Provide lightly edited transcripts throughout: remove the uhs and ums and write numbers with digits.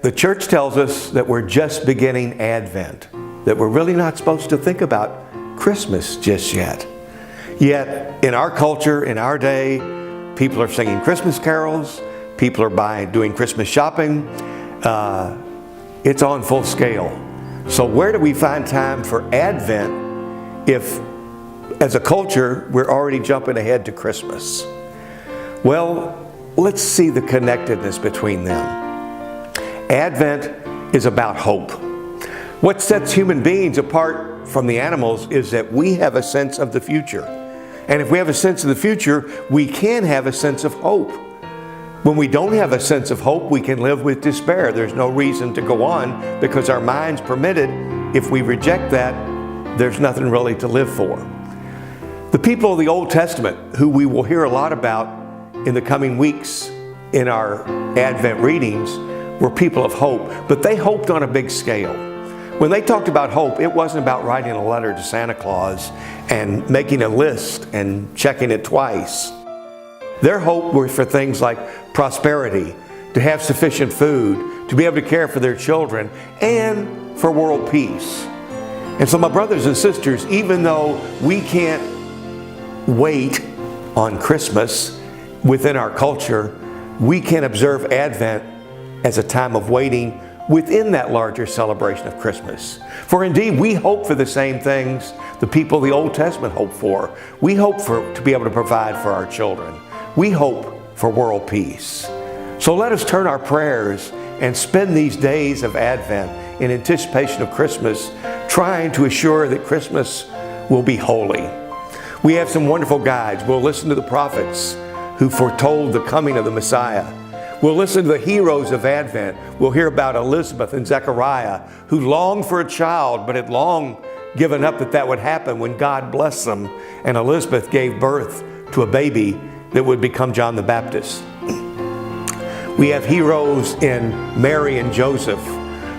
the church tells us that we're just beginning Advent, that we're really not supposed to think about Christmas just yet. Yet, in our culture, in our day, people are singing Christmas carols, people are doing Christmas shopping. It's on full scale. So where do we find time for Advent if, as a culture, we're already jumping ahead to Christmas? Well, let's see the connectedness between them. Advent is about hope. What sets human beings apart from the animals is that we have a sense of the future. And if we have a sense of the future, we can have a sense of hope. When we don't have a sense of hope, we can live with despair. There's no reason to go on because our mind's permitted. If we reject that, there's nothing really to live for. The people of the Old Testament, who we will hear a lot about in the coming weeks in our Advent readings, were people of hope, but they hoped on a big scale. When they talked about hope, it wasn't about writing a letter to Santa Claus and making a list and checking it twice. Their hope was for things like prosperity, to have sufficient food, to be able to care for their children, and for world peace. And so my brothers and sisters, even though we can't wait on Christmas within our culture, we can observe Advent as a time of waiting within that larger celebration of Christmas. For indeed, we hope for the same things the people of the Old Testament hoped for. We hope to be able to provide for our children. We hope for world peace. So let us turn our prayers and spend these days of Advent in anticipation of Christmas, trying to assure that Christmas will be holy. We have some wonderful guides. We'll listen to the prophets who foretold the coming of the Messiah. We'll listen to the heroes of Advent. We'll hear about Elizabeth and Zechariah, who longed for a child, but had long given up that would happen when God blessed them, and Elizabeth gave birth to a baby that would become John the Baptist. We have heroes in Mary and Joseph,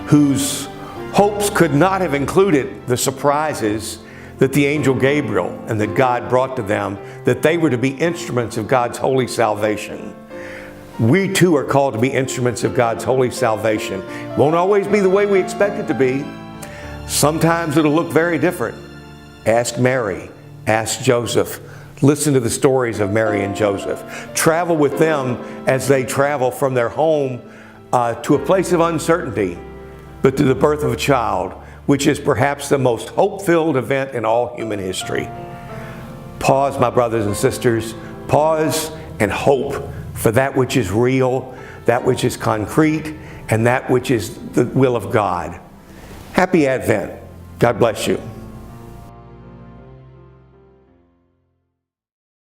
whose hopes could not have included the surprises that the angel Gabriel and that God brought to them, that they were to be instruments of God's holy salvation. We too are called to be instruments of God's holy salvation. It won't always be the way we expect it to be. Sometimes it'll look very different. Ask Mary, ask Joseph. Listen to the stories of Mary and Joseph. Travel with them as they travel from their home to a place of uncertainty, but to the birth of a child, which is perhaps the most hope-filled event in all human history. Pause, my brothers and sisters. Pause and hope for that which is real, that which is concrete, and that which is the will of God. Happy Advent. God bless you.